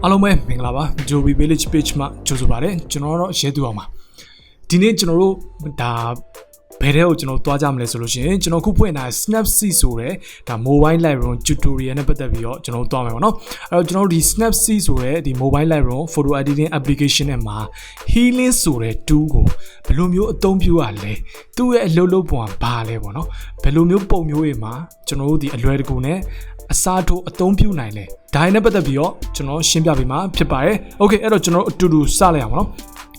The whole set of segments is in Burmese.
အားလုံးပဲမင်္ဂလာပါ Adobe Village page မှာကြိုဆိုပါတယ်ကျွန်တော်တော့ရဲသူအောင်ပါဒီနေ့ကျွန်တော်တို့ဒါဘယ်တဲ့ကိုကျွန်တော်သွားကြမလဲဆိုလို့ရှိရင်ကျွန်တော်ခုဖွင့်ထား Snapseed ဆိုတဲ့ဒါ mobile Lightroom tutorial နဲ့ပတ်သက်ပြီးတော့ကျွန်တော်သွားမယ်ပေါ့နော်အဲ့တော့ကျွန်တော်တို့ဒီ Snapseed ဆိုတဲ့ဒီ mobile Lightroom photo editing application နဲ့မှာ healing ဆိုတဲ့ tool ကိုဘယ်လိုမျိုးအသုံးပြုရလဲသူ့ရဲ့အလုပ်လုပ်ပုံကဘာလဲပေါ့နော်ဘယ်လိုမျိုးပုံမျိုးတွေမှာကျွန်တော်တို့ဒီအလွယ်တကူနဲ့အစားထိုးအသုံးပြုနိုင်လဲဒါနဲ့ပတ်သက်ပြီးတော့ကျွန်တော်ရှင်းပြပေးမှာဖြစ်ပါတယ်โอเคအဲ့တော့ကျွန်တော်အတူတူစလိုက်အောင်နော်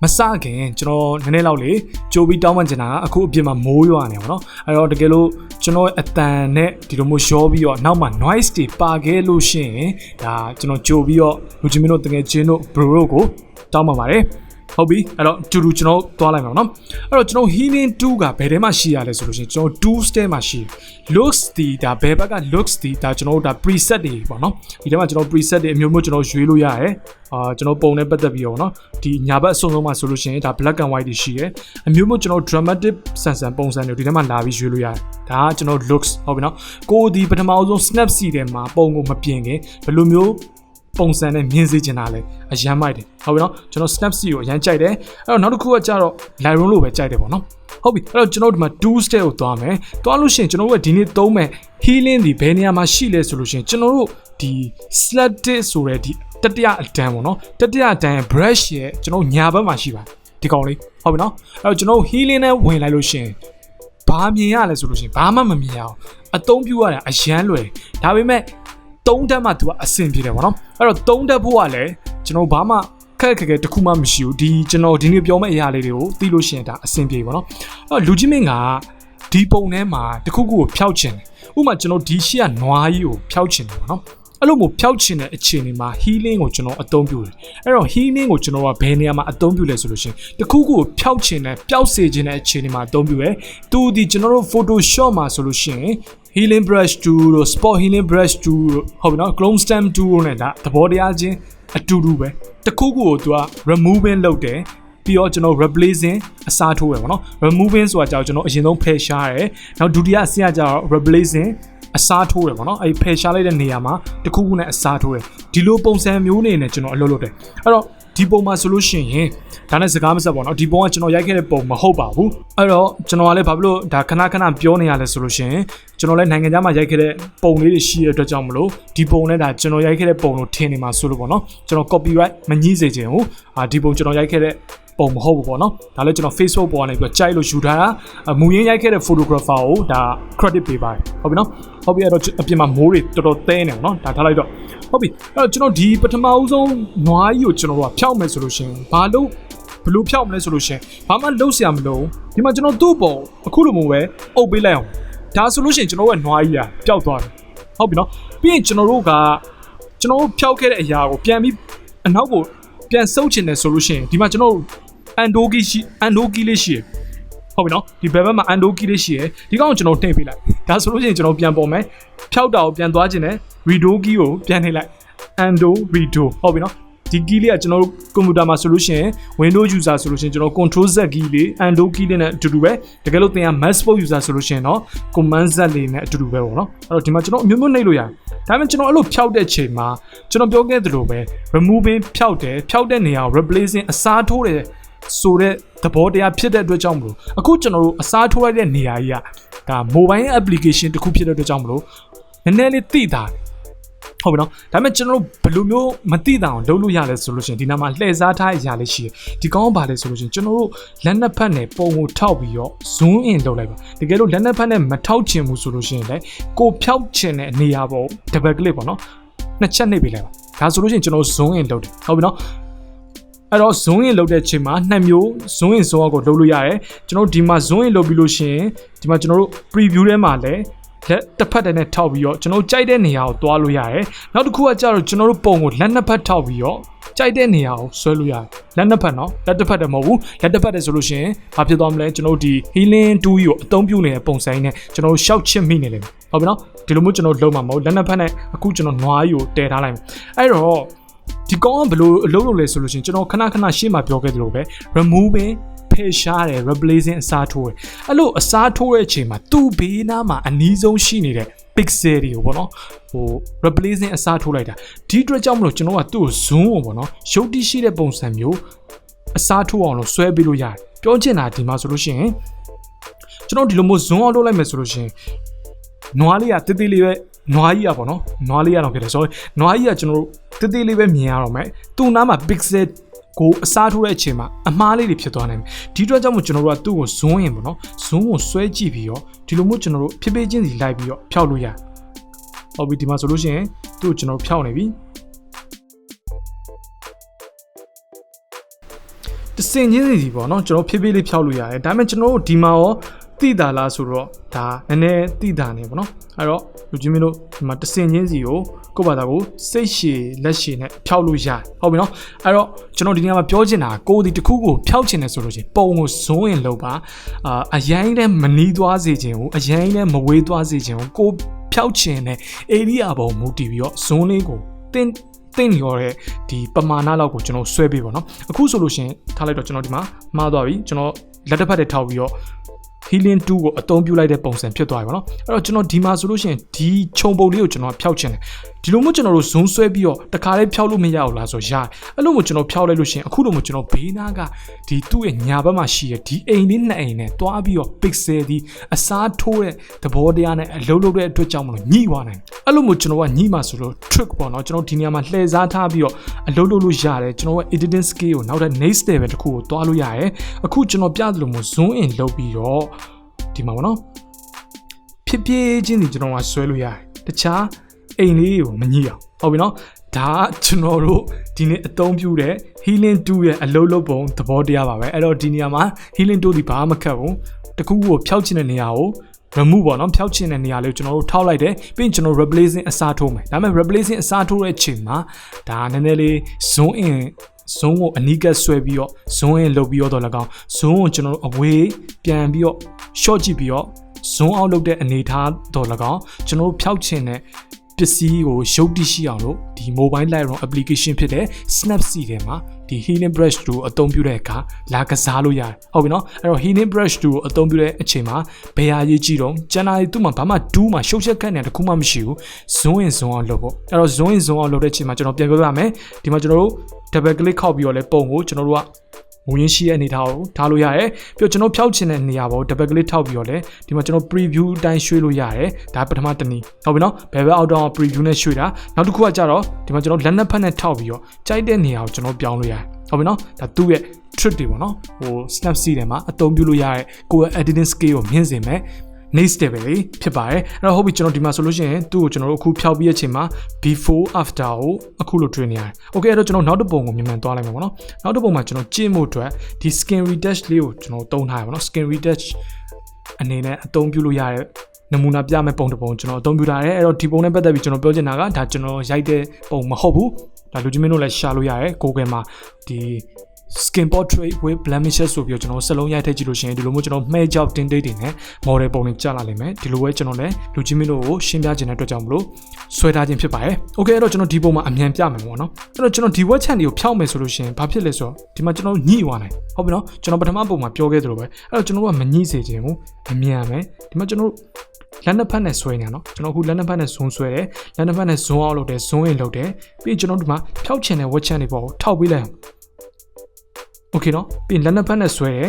မစခင်ကျွန်တော်နည်းနည်းလောက်လေကြိုပြီးတောင်းပန်ချင်တာကအခုအပြင်မှာမိုးရွာနေပါတော့အဲ့တော့တကယ်လို့ကျွန်တော်အတန်နဲ့ဒီလိုမျိုးရောပြီးတော့နောက်မှ noise တွေပါခဲ့လို့ရှိရင်ဒါကျွန်တော်ကြိုပြီးတော့လူချင်းမင်းတို့တကယ်ချင်းတို့ bro တို့ကိုတောင်းပန်ပါတယ်ဟုတ်ပြီအဲ့တော့တူတူကျွန်တော်သွားလိုက်မှာနော်အဲ့တော့ကျွန်တော် healing tool ကဘယ်ထဲမှာရှိရလဲဆိုလို့ရှိရင်ကျွန်တော် tools ထဲမှာရှိ looks ဒီဒါဘယ်ဘက်က looks ဒီဒါကျွန်တော်တို့ဒါ preset တွေပေါ့နော်ဒီထဲမှာကျွန်တော် preset တွေအမျိုးမျိုးကျွန်တော်ရွေးလို့ရတယ်ကျွန်တော်ပုံနဲ့ပတ်သက်ပြီးတော့နော်ဒီညာဘက်အစုံဆုံးမှာဆိုလို့ရှိရင်ဒါ black and white တွေရှိတယ်အမျိုးမျိုးကျွန်တော် dramatic ဆန်ဆန်ပုံစံတွေဒီထဲမှာလာပြီးရွေးလို့ရတယ်ဒါကကျွန်တော် looks ဟုတ်ပြီနော်ကိုဒီပထမဆုံး Snapseed ထဲမှာပုံကိုမပြင်ခင်ဘယ်လိုမျိုးပုံစံနဲ့မြင်စေချင်တာလဲအရန်မိုက်တယ်ဟုတ်ပြီနော်ကျွန်တော် Snapseed ကိုအရန်ကြိုက်တယ်အဲ့တော့နောက်တစ်ခုကကြတော့ Lightroom လို့ပဲကြိုက်တယ်ပေါ့နော်ဟုတ်ပြီအဲ့တော့ကျွန်တော်ဒီမှာ tools တဲ့ကိုသွားမယ်သွားလို့ရှိရင်ကျွန်တော်တို့ကဒီနေ့သုံးမယ် healing ဒီဘယ်နေရာမှာရှိလဲဆိုလို့ရှိရင်ကျွန်တော်တို့ဒီ selected ဆိုတဲ့ဒီတတိယအတန်းပေါ့နော်တတိယအတန်း brush ရဲ့ကျွန်တော်ညာဘက်မှာရှိပါတယ်ဒီကောင်လေးဟုတ်ပြီနော်အဲ့တော့ကျွန်တော် healing နဲ့ဝင်လိုက်လို့ရှိရင်ဘာမြင်ရလဲဆိုလို့ရှိရင်ဘာမှမမြင်ရအောင်အသုံးပြုရတာအရန်လွယ်ဒါပေမဲ့3တက်မှသူကအဆင်ပြေတယ်ပေါ့နော်အဲ့တော့3တက်ဖို့ကလည်းကျွန်တော်ဘာမှခက်ခက်တခုမှမရှိဘူးဒီကျွန်တော်ဒီနေ့ပြောမယ့်အရာလေးတွေကိုသိလို့ရှိရင်ဒါအဆင်ပြေပေါ့နော်အဲ့တော့လူကြီးမင်းကဒီပုံထဲမှာတခုခုကိုဖျောက်ချင်တယ်ဥပမာကျွန်တော်ဒီရှေ့ကနွားကြီးကိုဖျောက်ချင်တယ်ပေါ့နော်အဲ့လိုမျိုးဖျောက်ချင်တဲ့အခြေအနေမှာ healing ကိုကျွန်တော်အသုံးပြုတယ်အဲ့တော့ healing ကိုကျွန်တော်ကဘယ်နေရာမှာအသုံးပြုလဲဆိုလို့ရှိရင်တခုခုကိုဖျောက်ချင်တဲ့ပျောက်စေချင်တဲ့အခြေအနေမှာအသုံးပြုတယ်သူဒီကျွန်တော်တို့ Photoshop မှာဆိုလို့ရှိရင်healing brush tool တို့ spot healing brush tool တို့ဟုတ်ပြီနော် clone stamp tool နဲ့ဒါသဘောတရားချင်းအတူတူပဲတခုခုကိုသူက removing လုပ်တယ်ပြီးတော့ကျွန်တော် replacing အစားထိုးရပါတော့ removing ဆိုတာကြောင့်ကျွန်တော်အရင်ဆုံးဖယ်ရှားရတယ်နောက်ဒုတိယအဆင့်ကကျတော့ replacing အစားထိုးရပါတော့အဲ့ဖယ်ရှားလိုက်တဲ့နေရာမှာတခုခုနဲ့အစားထိုးတယ်ဒီလိုပုံစံမျိုးနေနဲ့ကျွန်တော်အလုပ်လုပ်တယ်အဲ့တော့ဒီပုံမှာဆိုလို့ရှိရင်ဒါနဲ့စကားမဆက်ပါတော့ဒီပုံကကျွန်တော်ရိုက်ခဲ့တဲ့ပုံမဟုတ်ပါဘူးအဲ့တော့ကျွန်တော်ကလည်းဘာဖြစ်လို့ဒါခဏပြောနေရလဲဆိုလို့ရှိရင်ကျွန်တော်လည်းနိုင်ငံခြားမှာရိုက်ခဲ့တဲ့ပုံလေးတွေရှိတဲ့အတွက်ကြောင့်မလို့ဒီပုံနဲ့ဒါကျွန်တော်ရိုက်ခဲ့တဲ့ပုံလို့ထင်နေမှာဆိုလို့ပေါ့နော်ကျွန်တော် copyright မငြိစေချင်ဘူးဒီပုံကျွန်တော်ရိုက်ခဲ့တဲ့ပုံမဟုတ်ဘူးပေါ့နော်ဒါလည်းကျွန်တော် Facebook ပေါ်ကနေပြီးကြိုက်လို့ယူထားတာမူရင်းရိုက်ခဲ့တဲ့ photographer ကိုဒါ credit ပေးပါတယ်ဟုတ်ပြီနော်ဟုတ်ပြီအဲ့တော့အပြင်မှာမိုးတွေတော်တော်သဲနေအောင်နော်ဒါထားလိုက်တော့ဟုတ်ပြီအဲ့တော့ကျွန်တော်ဒီပထမဦးဆုံးနွားကြီးကိုကျွန်တော်တို့ကဖျောက်မယ်ဆိုလို့ရှိရင်ဘလို့ဖျောက်မလဲဆိုလို့ရှိရင်ဘာမှလုပ်စရာမလိုဒီမှာကျွန်တော်သူ့ပုံအခုလိုမျိုးပဲအုပ်ပေးလိုက်အောင်ဒါဆိုလို့ရှိရင်ကျွန်တော်ရဲ့နွားကြီးကပျောက်သွားတယ်ဟုတ်ပြီနော်ပြီးရင်ကျွန်တော်တို့ဖျောက်ခဲ့တဲ့အရာကိုပြန်ပြီးအနောက်ကိုပြန်ဆုပ်ချင်တယ်ဆိုလို့ရှိရင်ဒီမှာကျွန်တော်undo key လေးရှိဟုတ်ပြီနော်ဒီဘက်မှာ undo key လေးရှိရဒီကောင်ကိုကျွန်တော်နှိပ်ပေးလိုက်ဒါဆိုလို့ရှိရင်ကျွန်တော်ပြန်ပေါ်မယ်ဖျောက်တာကိုပြန်သွားခြင်းနဲ့ redo key ကိုပြန်နှိပ်လိုက် undo redo ဟုတ်ပြီနော်ဒီ key လေးကကျွန်တော်တို့ကွန်ပျူတာမှာဆိုလို့ရှိရင် Windows user ဆိုလို့ရှိရင်ကျွန်တော် control z key လေး undo key လေးနဲ့အတူတူပဲတကယ်လို့သင်က MacBook user ဆိုလို့ရှိရင်တော့ command z လေးနဲ့အတူတူပဲပေါ့နော်အဲ့တော့ဒီမှာကျွန်တော်အမျိုးမျိုးနှိပ်လို့ရတယ်ဒါပေမဲ့ကျွန်တော်အဲ့လိုဖျောက်တဲ့ချိန်မှာကျွန်တော်ပြောခဲ့သလိုပဲ removing ဖျောက်တဲ့နေရာကို replacing အစားထိုးတယ်ဆိုတဲ့သဘောတရားဖြစ်တဲ့အတွက်ကြောင့်မလို့အခုကျွန်တော်တို့အစားထိုးလိုက်တဲ့နေရာကြီးကဒါ mobile application တစ်ခုဖြစ်တဲ့အတွက်ကြောင့်မလို့နည်းနည်းလေးသိတာဟုတ်ပြီနော်ဒါပေမဲ့ကျွန်တော်တို့ဘယ်လိုမျိုးမသိတာအောင်လုပ်လို့ရလဲဆိုလို့ရှိရင်ဒီနားမှာလှည့်စားထားရလေးရှိတယ်ဒီကောင်းပါလဲဆိုလို့ရှိရင်ကျွန်တော်တို့လက်နှစ်ဖက်နဲ့ပုံကိုထောက်ပြီးတော့ zoom in လုပ်လိုက်ပါတကယ်လို့လက်နှစ်ဖက်နဲ့မထောက်ချင်ဘူးဆိုလို့ရှိရင်လည်းကိုဖြောက်ချင်တဲ့နေရာပေါ် double click ပေါ့နော်နှစ်ချက်နှိပ်ပေးလိုက်ပါဒါဆိုလို့ရှိရင်ကျွန်တော် zoom in လုပ်တယ်ဟုတ်ပြီနော်အဲ့တော့ zoom in လုပ်တဲ့ချိန်မှာနှစ်မျိုး zoom in zoom out ကိုလုပ်လို့ရတယ်ကျွန်တော်ဒီမှာ zoom in လုပ်ပြီးလို့ရှိရင်ဒီမှာကျွန်တော်တို့ preview ထဲမှာလည်းလက်တစ်ဖက်တည်းနဲ့ထောက်ပြီးတော့ကျွန်တော်ကြိုက်တဲ့နေရာကိုတွားလို့ရတယ်နောက်တစ်ခုကကျတော့ကျွန်တော်တို့ပုံကိုလက်နှစ်ဖက်ထောက်ပြီးတော့ကြိုက်တဲ့နေရာကိုဆွဲလို့ရတယ်လက်နှစ်ဖက်နော်လက်တစ်ဖက်တည်းမဟုတ်ဘူးလက်တစ်ဖက်တည်းဆိုလို့ရှိရင်ဘာဖြစ်သွားမလဲကျွန်တော်တို့ဒီ healing tool ကိုအသုံးပြုနေတဲ့ပုံစံနဲ့ကျွန်တော်တို့ရှောက်ချစ်မိနေလိမ့်မယ်ဟုတ်ပြီနော်ဒီလိုမျိုးကျွန်တော်လုံးမှာမဟုတ်လက်နှစ်ဖက်နဲ့အခုကျွန်တော်နွားကြီးကိုတည်ထားလိုက်မယ်အဲ့တော့ဒီကောင်ကဘယ်လိုအလုပ်လုပ်လဲဆိုလို့ရှိရင်ကျွန်တော်ခဏရှေ့မှာပြောခဲ့သလိုပဲ removing ဖယ်ရှားတယ် replacing အစားထိုးတယ်အဲ့လိုအစားထိုးတဲ့အချိန်မှာသူ့ဘေးနားမှာအနီးဆုံးရှိနေတဲ့ pixel တွေကိုပေါ့နော်ဟို replacing အစားထိုးလိုက်တာဒီအတွက်ကြောင့်မလို့ကျွန်တော်ကသူ့ကို zoom ကိုပေါ့နော်ရုပ်တိရှိတဲ့ပုံစံမျိုးအစားထိုးအောင်လို့ဆွဲပေးလို့ရတယ်ပြောချင်တာဒီမှာဆိုလို့ရှိရင်ကျွန်တော်ဒီလိုမျိုး zoom out လုပ်လိုက်မယ်ဆိုလို့ရှိရင်နွားလေးကတိတိလေးပဲနွားကြီးอ่ะပေါ့နော်နွားလေးကတော့ဖြစ်တယ် sorry နွားကြီးကကျွန်တော်တို့တိတိလေးပဲမြင်ရတော့မယ်သူ့နားမှာ pixel ကိုအစားထိုးတဲ့အချိန်မှာအမှားလေးတွေဖြစ်သွားနိုင်တယ်ဒီအတွက်ကြောင့်မို့ကျွန်တော်တို့ကသူ့ကို zoom ရင်ပေါ့နော် zoom ကိုဆွဲကြည့်ပြီးတော့ဒီလိုမျိုးကျွန်တော်တို့ဖြည်းဖြည်းချင်းစီလိုက်ပြီးတော့ဖျောက်လို့ရဟုတ်ပြီဒီမှာဆိုလို့ရှိရင်သူ့ကိုကျွန်တော်ဖျောက်နေပြီတစင်ချင်းစီပေါ့နော်ကျွန်တော်ဖြည်းဖြည်းလေးဖျောက်လို့ရတယ်ဒါပေမဲ့ကျွန်တော်တို့ဒီမှာရောတိတာလားဆိုတော့ဒါနည်းနည်းတိတာနေပေါ့နော်အဲ့တော့လူချင်းမင်းတို့ဒီမှာတစင်ချင်းစီကိုကိုယ့်ဘာသာကိုစိတ်ရှည်လက်ရှည်နဲ့ဖျောက်လို့ရတယ်ဟုတ်ပြီနော်အဲ့တော့ကျွန်တော်ဒီနေ့မှာပြောချင်တာကိုယ်ဒီတစ်ခုကိုဖျောက်ချင်တယ်ဆိုလို့ရှိရင်ပုံကိုဇွန်းရင်လောက်ပါအရင်တည်းမနီးသွားစေခြင်းကိုအရင်တည်းမဝေးသွားစေခြင်းကိုဖျောက်ချင်တဲ့ area ပုံမူတည်ပြီးတော့ဇွန်းလေးကိုတင်းရောတဲ့ဒီပမာဏလောက်ကိုကျွန်တော်ဆွဲပေးပါနော်အခုဆိုလို့ရှိရင်ထားလိုက်တော့ကျွန်တော်ဒီမှာမှားသွားပြီကျွန်တော်လက်တစ်ဖက်တည်းထောက်ပြီးတော့healing 2ကိုအသုံးပြုလိုက်တဲ့ပုံစံဖြစ်သွားပြီပေါ့နော်အဲ့တော့ကျွန်တော်ဒီမှာဆိုလို့ရှိရင်ဒီခြုံပုံလေးကိုကျွန်တော်ဖျောက်ချင်တယ်ဒီလိုမျိုးကျွန်တော်တို့ zoom ဆွဲပြီးတော့တခါလေးဖျောက်လို့မရဘူးလားဆိုရတယ်အဲ့လိုမျိုးကျွန်တော်ဖျောက်လိုက်လို့ရှိရင်အခုလိုမျိုးကျွန်တော်ဘေးနားကဒီသူ့ရဲ့ညာဘက်မှာရှိတဲ့ဒီအိမ်လေးနှစ်အိမ်နဲ့တွားပြီးတော့ pixel ဒီအစားထိုးတဲ့သဘောတရားနဲ့အလုံးလုံးတဲ့အတွက်ကြောင့်မလို့ညှိသွားနိုင်အဲ့လိုမျိုးကျွန်တော်ကညှိမှာဆိုလို့ trick ပေါ့နော်ကျွန်တော်ဒီနေရာမှာလှည့်စားထားပြီးတော့အလုံးလုံးလို့ရတယ်ကျွန်တော်က editing scale ကိုနောက်ထပ် next level တစ်ခုကိုတွားလို့ရတယ်အခုကျွန်တော်ပြသလိုမျိုး zoom in လုပ်ပြီးတော့ဒီမှာပေါ့နော်ဖြစ်ဖြစ်ချင်းစီကျွန်တော်ကဆွဲလို့ရတယ်တခြားအိမ်လေးကိုမညှိအောင်ဟုတ်ပြီနော်ဒါကျွန်တော်တို့ဒီနေ့အသုံးပြုတဲ့ healing 2ရဲ့အလုံးလုံးပုံသဘောတရားပါပဲအဲ့တော့ဒီနေရာမှာ healing 2ဒီဘာမှမခက်ဘူးတခုခုကိုဖျောက်ချင်တဲ့နေရာကို remove ပေါ့နော်ဖျောက်ချင်တဲ့နေရာလေးကိုကျွန်တော်တို့ထောက်လိုက်တယ်ပြီးရင်ကျွန်တော် replacing အစားထိုးမယ်ဒါပေမဲ့ replacing အစားထိုးတဲ့အချိန်မှာဒါနည်းနည်းလေး zoom in zoom ကိုအနီးကပ်ဆွဲပြီးတော့ zoom in လုပ်ပြီးတော့လည်းကောင်း zoom ကိုကျွန်တော်တို့အဝေးပြန်ပြီးတော့ short ကြည့်ပြီးတော့ zoom out လုပ်တဲ့အနေထားတော့လည်းကောင်းကျွန်တော်တို့ဖျောက်ချင်တဲ့ပစ္စည်းကိုရုပ်တည်ရှိအောင်လို့ဒီ mobile Lightroom application ဖြစ်တဲ့ Snapseed ထဲမှာဒီ healing brush 2ကိုအသုံးပြုတဲ့အခါလာကစားလို့ရတယ်ဟုတ်ပြီနော်အဲ့တော့ healing brush 2ကိုအသုံးပြုတဲ့အချိန်မှာဘယ်ဟာရေးကြည့်တော့ကျန်တာတွေသူ့မှာဘာမှ2မှာရှုပ်ချက်ခက်နေတခုမှမရှိဘူး zoom in zoom out လုပ်ပေါ့အဲ့တော့ zoom in zoom out လုပ်တဲ့အချိန်မှာကျွန်တော်ပြန်ပြောပြမယ်ဒီမှာကျွန်တော်တို့ double click ခောက်ပြီးတော့လဲပုံကိုကျွန်တော်တို့ကမူရင်းရှိတဲ့အနေထားကိုထားလို့ရတယ်ပြီးတော့ကျွန်တော်ဖျောက်ချင်တဲ့နေရာပေါ် double click ထောက်ပြီးတော့လဲဒီမှာကျွန်တော် preview အတိုင်းရွှေ့လို့ရတယ်ဒါပထမတစ်နည်းဟုတ်ပြီနော်ဘယ်ဘက်အောက်တော့ preview နဲ့ရွှေ့တာနောက်တစ်ခုကကြတော့ဒီမှာကျွန်တော်လက်နှစ်ဖက်နဲ့ထောက်ပြီးတော့ကြိုက်တဲ့နေရာကိုကျွန်တော်ပြောင်းလို့ရတယ်ဟုတ်ပြီနော်ဒါသူ့ရဲ့ trick တွေပေါ့နော်ဟို Snapseed ထဲမှာအသုံးပြုလို့ရတဲ့ကိုယ့်ရဲ့ editing scale ကိုမြင့်စေမယ် next step ပဲဖြစ်ပါတယ်အဲ့တော့ဟုတ်ပြီကျွန်တော်ဒီမှာဆိုလို့ရှိရင်သူ့ကိုကျွန်တော်တို့အခုဖျောက်ပြီးတဲ့အချိန်မှာ before after ကိုအခုလိုတွေ့နေရတယ် okay အဲ့တော့ကျွန်တော်နောက်တစ်ပုံကိုမြန်မြန်သွားလိုက်မယ်ပေါ့နော်နောက်တစ်ပုံမှာကျွန်တော်ကြည့်မှုအတွက်ဒီ skin retouch လေးကိုကျွန်တော်သုံးထားရပါတော့ skin retouch အနေနဲ့အသုံးပြုလို့ရတဲ့နမူနာပြမဲ့ပုံတစ်ပုံကျွန်တော်အသုံးပြုထားတယ်အဲ့တော့ဒီပုံနဲ့ပတ်သက်ပြီးကျွန်တော်ပြောချင်တာကဒါကျွန်တော်ရိုက်တဲ့ပုံမဟုတ်ဘူးဒါလူကြီးမင်းတို့လည်းရှာလို့ရတယ် Google မှာဒီ skin portrait with blemishes ဆိုပြီးတော့ကျွန်တော်စလုံးရိုက်ထည့်ကြည့်လို့ရှိရင်ဒီလိုမျိုးကျွန်တော်မှဲကြောက်တင်းတိတ်တွေနဲ့ model ပုံတွေကြာလာလိမ့်မယ်ဒီလိုပဲကျွန်တော်လည်းလူကြီးမင်းတို့ကိုရှင်းပြခြင်းတဲ့အတွက်ကြောင့်မလို့ဆွဲထားခြင်းဖြစ်ပါတယ် okay အဲ့တော့ကျွန်တော်ဒီပုံမှာအမြန်ပြမယ်ပေါ့နော်အဲ့တော့ကျွန်တော်ဒီ web channel ကိုဖျောက်မယ်ဆိုလို့ရှိရင်ဘာဖြစ်လဲဆိုတော့ဒီမှာကျွန်တော်ညှိသွားနိုင်ဟုတ်ပြီနော်ကျွန်တော်ပထမပုံမှာပြောခဲ့သလိုပဲအဲ့တော့ကျွန်တော်ကမညှိစေခြင်းဘူးအမြန်မယ်ဒီမှာကျွန်တော်လက်နှစ်ဖက်နဲ့ဆွဲနေရနော်ကျွန်တော်အခုလက်နှစ်ဖက်နဲ့ zoom ဆွဲတယ်လက်နှစ်ဖက်နဲ့ zoom out လုပ်တယ် zoom in လုပ်တယ်ပြီးကျွန်တော်ဒီမှာဖျောက်ချင်တဲ့ web channel တွေပေါ့ထောက်ပေးလိုက်โอเคเนาะပြီးလက်နှစ်ဖက်နဲ့ဆွဲတယ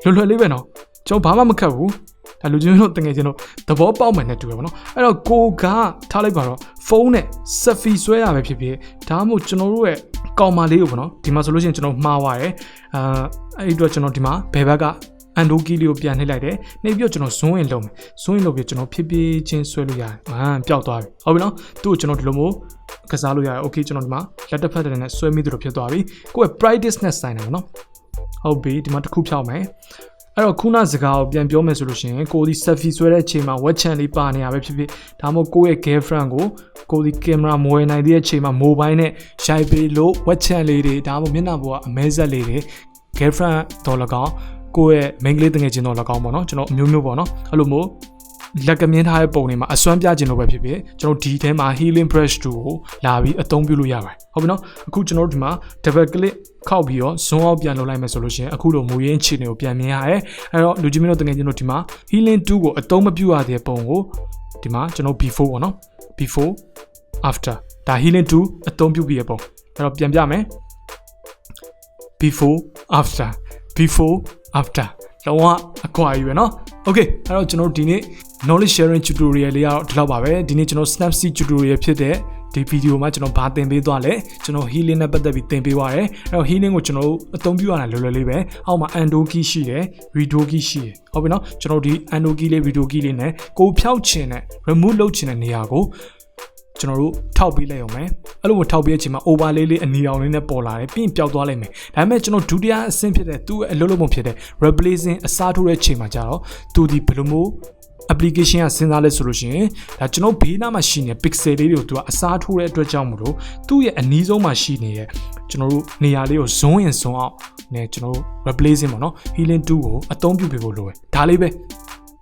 ်လွယ်လွယ်လေးပဲเนาะကျွန်တော်ဘာမှမခက်ဘူးဒါလူချင်းတို့တကယ်ချင်းတို့သဘောပေါက်မှန်နဲ့တူတယ်ဗောနော်အဲ့တော့ကိုကထားလိုက်ပါတော့ဖုန်းနဲ့ selfie ဆွဲရပဲဖြစ်ဖြစ်ဒါမှမဟုတ်ကျွန်တော်တို့ရဲ့ကောင်မလေးကိုဗောနော်ဒီမှာဆိုလို့ရှိရင်ကျွန်တော်မှားသွားတယ်အဲ့ဒီတော့ကျွန်တော်ဒီမှာဘယ်ဘက်ကundo key လေးကိုပြန်နှိပ်လိုက်တယ်နှိပ်ပြီးတော့ကျွန်တော် zoom in လုပ်မယ် zoom in လုပ်ပြီးကျွန်တော်ဖြည်းဖြည်းချင်းဆွဲလို့ရတယ်ပျောက်သွားပြီဟုတ်ပြီနော်သူ့ကိုကျွန်တော်ဒီလိုမျိုးကစားလို့ရတယ် okay ကျွန်တော်ဒီမှာလက်တစ်ဖက်တည်းနဲ့ဆွဲမိသလိုဖြစ်သွားပြီကိုယ့်ရဲ့ brightness နဲ့ဆိုင်တယ်ဗောနော်ဟုတ်ပြီဒီမှာတစ်ခုဖြောက်မယ်အဲ့တော့ခုနစကားကိုပြန်ပြောမယ်ဆိုလို့ရှိရင်ကိုဒီ selfie ဆွဲတဲ့အချိန်မှာ web channel လေးပါနေရပဲဖြစ်ဖြစ်ဒါမှမဟုတ်ကိုယ့်ရဲ့ girlfriend ကိုဒီ camera မဝယ်နိုင်တဲ့အချိန်မှာ mobile နဲ့ရိုက်ပေးလို့ web channel လေးတွေဒါမှမဟုတ်မျက်နှာပေါ်ကအမဲဆက်လေးတွေ girlfriend တော်လကောင်ကိုယ့်ရဲ့ main ကလေးတငယ်ချင်းတော်လကောင်ပေါ့နော်ကျွန်တော်အမျိုးမျိုးပေါ့နော်အဲ့လိုမျိုး လက်ကမြင်ထားတဲ့ပုံတွေမှာအစွမ်းပြခြင်းလို့ပဲဖြစ်ဖြစ်ကျွန်တော်ဒီထဲမှာ healing brush tool ကိုလာပြီးအသုံးပြုလို့ရပါတယ်ဟုတ်ပြီနော်အခုကျွန်တော်တို့ဒီမှာ double click ခောက်ပြီးတော့ zoom out ပြန်လုပ်လိုက်မယ်ဆိုလို့ရှိရင်အခုလိုမူရင်းခြေတွေကိုပြန်မြင်ရတယ်အဲ့တော့လူချင်းမင်းတို့တကယ်ချင်းတို့ဒီမှာ healing tool ကိုအသုံးမပြုရတဲ့ပုံကိုဒီမှာကျွန်တော် before ပေါ့နော် before after ဒါ healing tool အသုံးပြုပြီးရပုံအဲ့တော့ပြန်ပြမယ် before after လုံးဝအကွာကြီးပဲเนาะ okay အဲ့တော့ကျွန်တော်ဒီနေ့ knowledge sharing tutorial လေးကတော့ဒီလောက်ပါပဲဒီနေ့ကျွန်တော် Snapseed tutorial ဖြစ်တဲ့ဒီဗီဒီယိုမှာကျွန်တော်ဘာသင်ပေးသွားလဲကျွန်တော် healing နဲ့ပတ်သက်ပြီးသင်ပေးသွားတယ်အဲ့တော့ healing ကိုကျွန်တော်အသုံးပြုရတာလွယ်လွယ်လေးပဲအောက်မှာ undo key ရှိတယ် redo key ရှိတယ်ဟုတ်ပြီเนาะကျွန်တော်ဒီ undo key လေး redo key လေးနဲ့ကိုဖြောက်ချင်တဲ့ remove လုပ်ချင်တဲ့နေရာကိုကျွန်တော်တို့ထောက်ပေးလိုက်အောင်မယ်အဲ့လိုထောက်ပေးတဲ့အချိန်မှာ overlay လေးအနီရောင်လေးနဲ့ပေါ်လာတယ်ပြီးရင်ပျောက်သွားလိုက်မယ်ဒါပေမဲ့ကျွန်တော်ဒုတိယအဆင့်ဖြစ်တဲ့သူ့အလုပ်လုပ်ပုံဖြစ်တဲ့ replacing အစားထိုးတဲ့အချိန်မှာကျတော့သူဒီဘယ်လိုမျိုး application ကစဉ်းစားလဲဆိုလို့ရှိရင်ဒါကျွန်တော်ဘေးနားမှာရှိနေတဲ့ pixel လေးတွေကိုသူကအစားထိုးတဲ့အတွက်ကြောင့်မလို့သူ့ရဲ့အနီးဆုံးမှာရှိနေတဲ့ကျွန်တော်တို့နေရာလေးကို zoom in zoom out နဲ့ကျွန်တော်တို့ replacing ပေါ့နော် healing tool ကိုအသုံးပြုပေးဖို့လိုတယ်ဒါလေးပဲ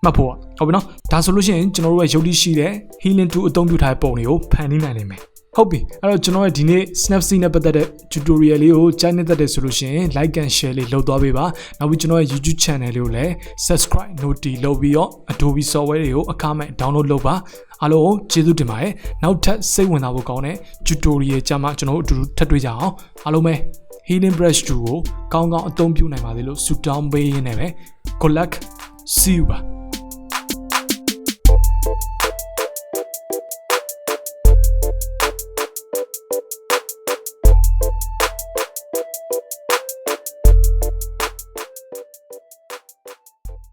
မှတ်ဖို့ဟုတ်ပြီနော်ဒါဆိုလို့ရှိရင်ကျွန်တော်တို့ရဲ့ရုပ်တည်ရှိတဲ့ healing tool အသုံးပြုထားတဲ့ပုံတွေကိုဖန်တီးနိုင်လိမ့်မယ်ဟုတ်ပြီအဲ့တော့ကျွန်တော်ရဲ့ဒီနေ့ Snapseed နဲ့ပတ်သက်တဲ့ tutorial လေးကိုကြိုက်နေတတ်တယ်ဆိုလို့ရှိရင် like and share လေးလုပ်သွားပေးပါနောက်ပြီးကျွန်တော်ရဲ့ YouTube channel လေးကိုလည်း subscribe notify လုပ်ပြီးတော့ Adobe software တွေကိုအခမဲ့ download လုပ်ပါအားလုံးကျေးဇူးတင်ပါတယ်နောက်ထပ်စိတ်ဝင်စားဖို့ကောင်းတဲ့ tutorial ကြမှာကျွန်တော်တို့အတူတူထပ်တွေ့ကြအောင်အားလုံးပဲ healing brush tool ကိုကောင်းကောင်းအသုံးပြုနိုင်ပါသေးလို့ဆုတောင်းပေးရင်းနဲ့ပဲ good luck see you ပါ